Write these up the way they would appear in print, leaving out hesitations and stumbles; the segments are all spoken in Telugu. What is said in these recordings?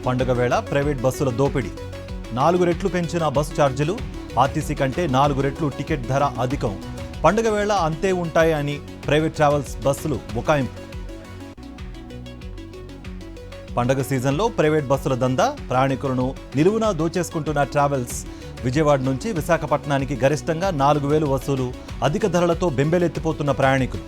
పండుగ వేళ ప్రైవేట్ బస్సుల దోపిడీ 4 రెట్లు పెంచిన బస్సు ఛార్జీలు ఆర్టీసీ కంటే 4 రెట్లు టికెట్ ధర అధికం పండుగ వేళ అంతే ఉంటాయి అని ప్రైవేట్ ట్రావెల్స్ బస్సులు బుకాయింపు పండుగ సీజన్లో ప్రైవేట్ బస్సుల దందా ప్రయాణికులను నిలువునా దోచేసుకుంటున్న ట్రావెల్స్ విజయవాడ నుంచి విశాఖపట్నానికి గరిష్టంగా 4,000 వసూలు అధిక ధరలతో బెంబేలెత్తిపోతున్న ప్రయాణికులు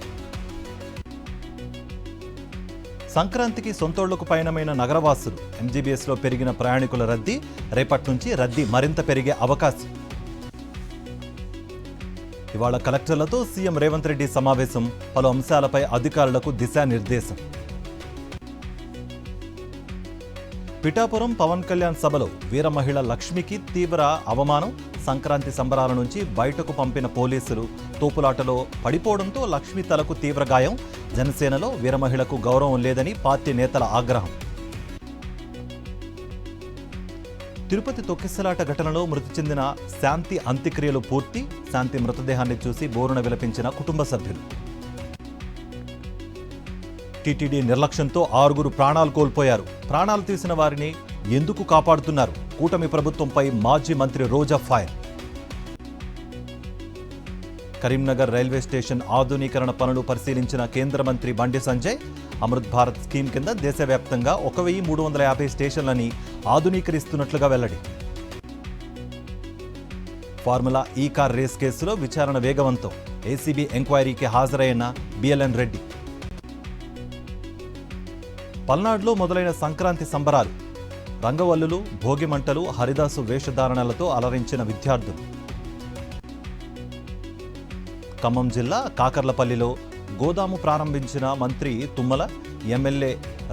సంక్రాంతికి సొంతోళ్లకు పయనమైన నగరవాసులు ఎంజీబీఎస్లో పెరిగిన ప్రయాణికుల రద్దీ రేపటి నుంచి రద్దీ మరింత పెరిగే అవకాశం ఇవాళ కలెక్టర్లతో సీఎం రేవంత్ రెడ్డి సమావేశం పలు అంశాలపై అధికారులకు దిశానిర్దేశం పిఠాపురం పవన్ కళ్యాణ్ సభలో వీర మహిళ లక్ష్మికి తీవ్ర అవమానం సంక్రాంతి సంబరాల నుంచి బయటకు పంపిన పోలీసులు తోపులాటలో పడిపోవడంతో లక్ష్మి తలకు తీవ్ర గాయం జనసేనలో వీర మహిళకు గౌరవం లేదని పార్టీ నేతల ఆగ్రహం తిరుపతి తొక్కిసలాట ఘటనలో మృతి చెందిన శాంతి అంత్యక్రియలు పూర్తి శాంతి మృతదేహాన్ని చూసి బోరున విలపించిన కుటుంబ సభ్యులు టీటీడీ నిర్లక్ష్యంతో 6 ప్రాణాలు కోల్పోయారు ప్రాణాలు తీసిన వారిని ఎందుకు కాపాడుతున్నారు కూటమి ప్రభుత్వంపై మాజీ మంత్రి రోజా ఫైర్ కరీంనగర్ రైల్వే స్టేషన్ ఆధునీకరణ పనులు పరిశీలించిన కేంద్ర మంత్రి బండి సంజయ్ అమృత్ భారత్ స్కీమ్ కింద దేశవ్యాప్తంగా 1,350 స్టేషన్లని ఆధునీకరిస్తున్నట్లుగా వెల్లడి ఫార్ములా ఈ కార్ రేస్ కేసులో విచారణ వేగవంతం ఏసీబీ ఎంక్వైరీకి హాజరైన బిఎల్ఎన్ రెడ్డి పల్నాడులో మొదలైన సంక్రాంతి సంబరాలు రంగవల్లులు భోగిమంటలు హరిదాసు వేషధారణలతో అలరించిన విద్యార్థులు ఖమ్మం జిల్లా కాకర్లపల్లిలో గోదాము ప్రారంభించిన మంత్రి తుమ్మల ఎమ్మెల్యే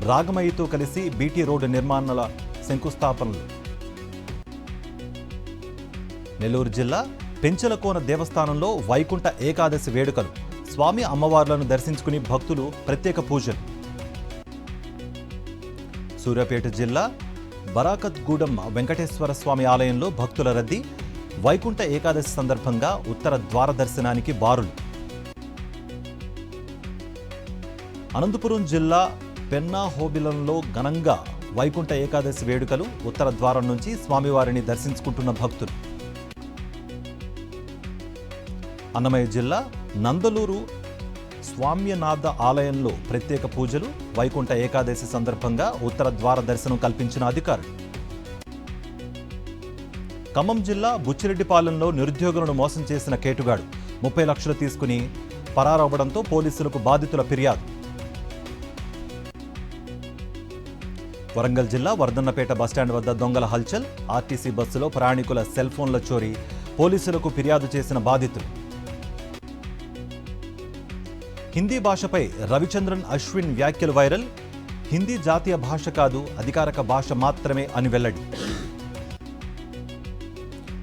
రాగమయ్యతో కలిసి బీటీ రోడ్డు నిర్మాణాల శంకుస్థాపనలు నెల్లూరు జిల్లా పెంచలకోన దేవస్థానంలో వైకుంఠ ఏకాదశి వేడుకలు స్వామి అమ్మవార్లను దర్శించుకుని భక్తులు ప్రత్యేక పూజలు సూర్యాపేట జిల్లా బరాకత్గూడెం వెంకటేశ్వర స్వామి ఆలయంలో భక్తుల రద్దీ వైకుంఠ ఏకాదశి సందర్భంగా ఉత్తర ద్వార దర్శనానికి బారులు అనంతపురం జిల్లా పెన్నా హోబిలంలో ఘనంగా వైకుంఠ ఏకాదశి వేడుకలు ఉత్తర ద్వారం నుంచి స్వామివారిని దర్శించుకుంటున్న భక్తులు అన్నమయ్య జిల్లా నందలూరు స్వామ్యనాథ ఆలయంలో ప్రత్యేక పూజలు వైకుంఠ ఏకాదశి సందర్భంగా ఉత్తర ద్వార దర్శనం కల్పించిన అధికారులు ఖమ్మం జిల్లా బుచ్చిరెడ్డిపాలెంలో నిరుద్యోగులను మోసం చేసిన కేటుగాడు 30 లక్షలు తీసుకుని పరారవ్వడంతో పోలీసులకు బాధితుల ఫిర్యాదు వరంగల్ జిల్లా వర్ధన్నపేట బస్టాండ్ వద్ద దొంగల హల్చల్ ఆర్టీసీ బస్సులో ప్రయాణికుల సెల్ ఫోన్ల చోరీ పోలీసులకు ఫిర్యాదు చేసిన బాధితులు హిందీ భాషపై రవిచంద్రన్ అశ్విన్ వ్యాఖ్యలు వైరల్ హిందీ జాతీయ భాష కాదు అధికారిక భాష మాత్రమే అని వెల్లడి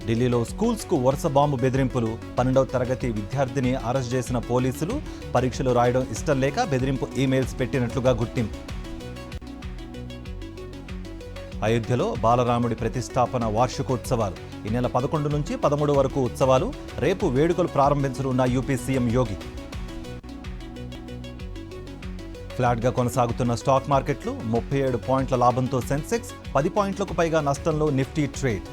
ఢిల్లీలో స్కూల్స్కు వరుస బాంబు బెదిరింపులు 12వ తరగతి విద్యార్థిని అరెస్ట్ చేసిన పోలీసులు పరీక్షలు రాయడం ఇష్టం లేక బెదిరింపు ఈమెయిల్స్ పెట్టినట్లుగా గుర్తింపు అయోధ్యలో బాలరాముడి ప్రతిష్టాపన వార్షికోత్సవాలు ఈ నెల 11 నుంచి 13 వరకు ఉత్సవాలు రేపు వేడుకలు ప్రారంభించనున్న యూపీ సీఎం యోగి ఫ్లాట్గా కొనసాగుతున్న స్టాక్ మార్కెట్లు 37 పాయింట్ల లాభంతో సెన్సెక్స్ 10 పాయింట్లకు పైగా నష్టంలో నిఫ్టీ ట్రేడ్